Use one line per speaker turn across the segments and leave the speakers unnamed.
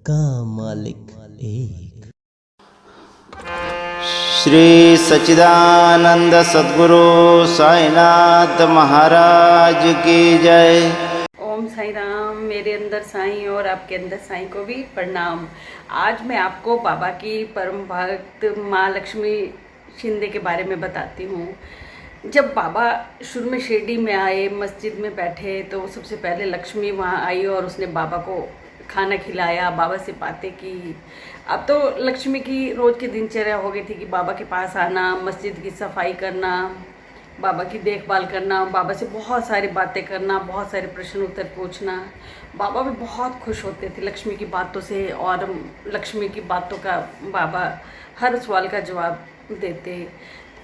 का मालिक एक।
श्री सच्चिदानंद सद्गुरु साईनाथ महाराज की जय।
ओम साई राम। मेरे अंदर साईं और आपके अंदर साईं को भी प्रणाम। आज मैं आपको बाबा की परम भक्त माँ लक्ष्मी शिंदे के बारे में बताती हूँ। जब बाबा शुरू में शिरडी में आए, मस्जिद में बैठे, तो सबसे पहले लक्ष्मी वहाँ आई और उसने बाबा को खाना खिलाया, बाबा से बातें की। अब तो लक्ष्मी की रोज़ की दिनचर्या हो गई थी कि बाबा के पास आना, मस्जिद की सफाई करना, बाबा की देखभाल करना, बाबा से बहुत सारी बातें करना, बहुत सारे प्रश्न उत्तर पूछना। बाबा भी बहुत खुश होते थे लक्ष्मी की बातों से, और लक्ष्मी की बातों का बाबा हर सवाल का जवाब देते।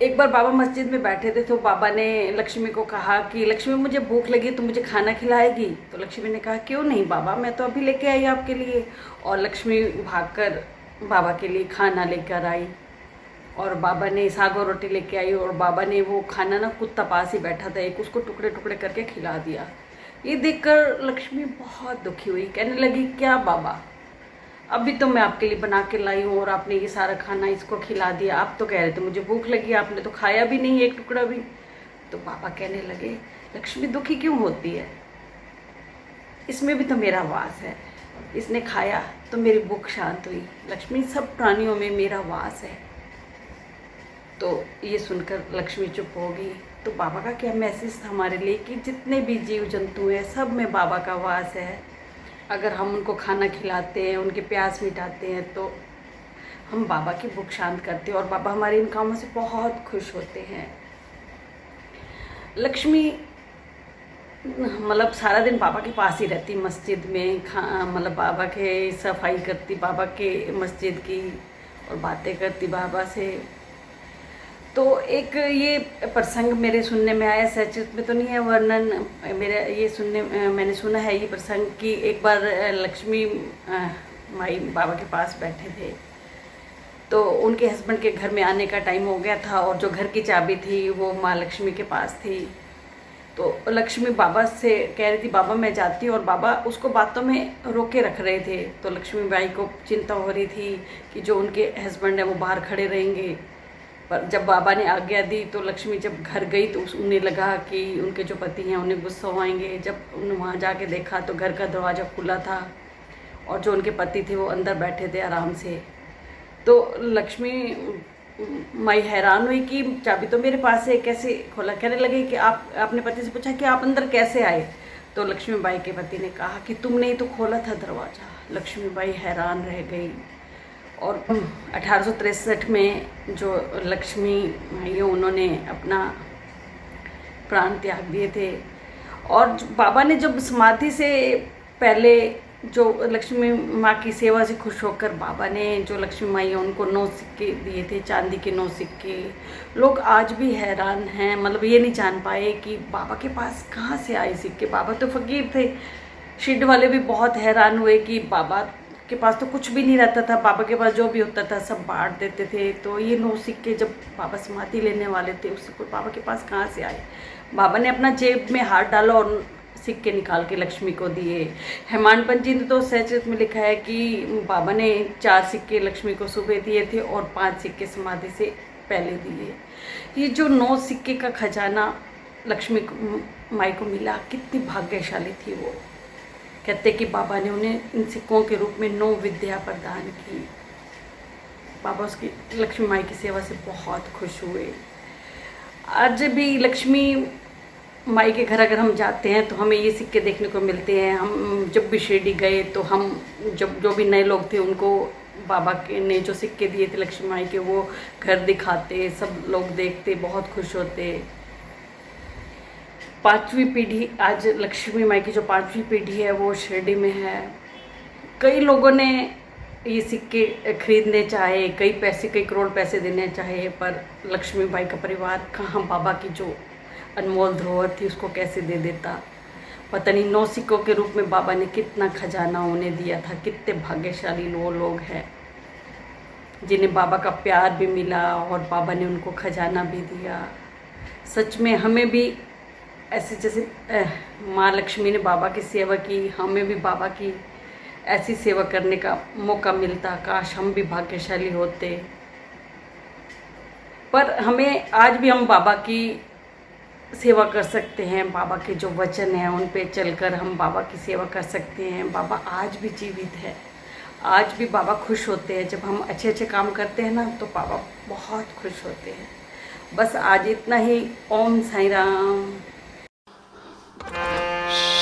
एक बार बाबा मस्जिद में बैठे थे तो बाबा ने लक्ष्मी को कहा कि लक्ष्मी, मुझे भूख लगी, तो मुझे खाना खिलाएगी? तो लक्ष्मी ने कहा, क्यों नहीं बाबा, मैं तो अभी लेके आई आपके लिए। और लक्ष्मी भागकर बाबा के लिए खाना लेकर आई, और बाबा ने साग और रोटी लेके आई, और बाबा ने वो खाना ना कुत्ता पास ही बैठा था, एक उसको टुकड़े टुकड़े करके खिला दिया। ये देखकर लक्ष्मी बहुत दुखी हुई, कहने लगी, क्या बाबा, अभी तो मैं आपके लिए बना के लाई हूँ और आपने ये सारा खाना इसको खिला दिया, आप तो कह रहे थे मुझे भूख लगी, आपने तो खाया भी नहीं एक टुकड़ा भी। तो बाबा कहने लगे, लक्ष्मी दुखी क्यों होती है, इसमें भी तो मेरा वास है, इसने खाया तो मेरी भूख शांत हुई। लक्ष्मी, सब प्राणियों में मेरा वास है। तो ये सुनकर लक्ष्मी चुप हो गई। तो बाबा का क्या मैसेज था हमारे लिए कि जितने भी जीव जंतु हैं सब में बाबा का वास है। अगर हम उनको खाना खिलाते हैं, उनके प्यास मिटाते हैं, तो हम बाबा की भूख शांत करते हैं, और बाबा हमारे इन कामों से बहुत खुश होते हैं। लक्ष्मी मतलब सारा दिन बाबा के पास ही रहती, मस्जिद में मतलब बाबा के सफाई करती, बाबा के मस्जिद की, और बातें करती बाबा से। तो एक ये प्रसंग मेरे सुनने में आया, सचेत में तो नहीं है वर्णन, मेरे ये मैंने सुना है ये प्रसंग कि एक बार लक्ष्मी माई बाबा के पास बैठे थे, तो उनके हस्बैंड के घर में आने का टाइम हो गया था, और जो घर की चाबी थी वो माँ लक्ष्मी के पास थी। तो लक्ष्मी बाबा से कह रही थी, बाबा मैं जाती हूँ, और बाबा उसको बातों में रोके रख रहे थे। तो लक्ष्मी बाई को चिंता हो रही थी कि जो उनके हस्बैंड है वो बाहर खड़े रहेंगे। पर जब बाबा ने आज्ञा दी तो लक्ष्मी जब घर गई तो उन्हें लगा कि उनके जो पति हैं उन्हें गुस्सा आएंगे। जब उन्हें वहाँ जाके देखा तो घर का दरवाज़ा खुला था, और जो उनके पति थे वो अंदर बैठे थे आराम से। तो लक्ष्मी माई हैरान हुई कि चाबी तो मेरे पास है, कैसे खोला? कहने लगे कि आपने पति से पूछा कि आप अंदर कैसे आए? तो लक्ष्मी बाई के पति ने कहा कि तुमने ही तो खोला था दरवाज़ा। लक्ष्मी बाई हैरान रह गई। और 1863 में जो लक्ष्मी माई उन्होंने अपना प्राण त्याग दिए थे। और बाबा ने जब समाधि से पहले जो लक्ष्मी माँ की सेवा से खुश होकर बाबा ने जो लक्ष्मी माई है उनको 9 सिक्के दिए थे, चांदी के 9 सिक्के। लोग आज भी हैरान हैं, मतलब ये नहीं जान पाए कि बाबा के पास कहाँ से आए सिक्के। बाबा तो फकीर थे। शिरडी वाले भी बहुत हैरान हुए कि बाबा के पास तो कुछ भी नहीं रहता था, बाबा के पास जो भी होता था सब बांट देते थे। तो ये 9 सिक्के जब बाबा समाधि लेने वाले थे उस सिक्के बाबा के पास कहाँ से आए? बाबा ने अपना जेब में हाथ डाला और सिक्के निकाल के लक्ष्मी को दिए। हेमांड पंत जी ने तो सहचरित में लिखा है कि बाबा ने 4 सिक्के लक्ष्मी को सुबह दिए थे और 5 सिक्के समाधि से पहले दिए। ये जो 9 सिक्के का खजाना लक्ष्मी माई को मिला, कितनी भाग्यशाली थी वो। कहते कि बाबा ने उन्हें इन सिक्कों के रूप में 9 विद्या प्रदान की। बाबा उसकी लक्ष्मी माई की सेवा से बहुत खुश हुए। आज भी लक्ष्मी माई के घर अगर हम जाते हैं तो हमें ये सिक्के देखने को मिलते हैं। हम जब भी शिरडी गए तो हम जो भी नए लोग थे उनको बाबा के ने जो सिक्के दिए थे लक्ष्मी माई के, वो घर दिखाते, सब लोग देखते, बहुत खुश होते। 5वीं पीढ़ी, आज लक्ष्मी माई की जो 5वीं पीढ़ी है वो शिरडी में है। कई लोगों ने ये सिक्के खरीदने चाहे, कई करोड़ पैसे देने चाहे, पर लक्ष्मी बाई का परिवार कहाँ बाबा की जो अनमोल धरोहर थी उसको कैसे दे देता। पता नहीं 9 सिक्कों के रूप में बाबा ने कितना खजाना उन्हें दिया था। कितने भाग्यशाली लोग हैं जिन्हें बाबा का प्यार भी मिला और बाबा ने उनको खजाना भी दिया। सच में हमें भी ऐसे जैसे माँ लक्ष्मी ने बाबा की सेवा की, हमें भी बाबा की ऐसी सेवा करने का मौका मिलता। काश हम भी भाग्यशाली होते। पर हमें आज भी हम बाबा की सेवा कर सकते हैं। बाबा के जो वचन हैं उन पे चलकर हम बाबा की सेवा कर सकते हैं। बाबा आज भी जीवित है। आज भी बाबा खुश होते हैं जब हम अच्छे अच्छे काम करते हैं ना, तो बाबा बहुत खुश होते हैं। बस आज इतना ही। ओम साई राम।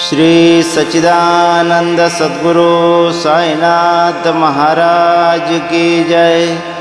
श्री सच्चिदानंद सद्गुरु साईनाथ महाराज की जय।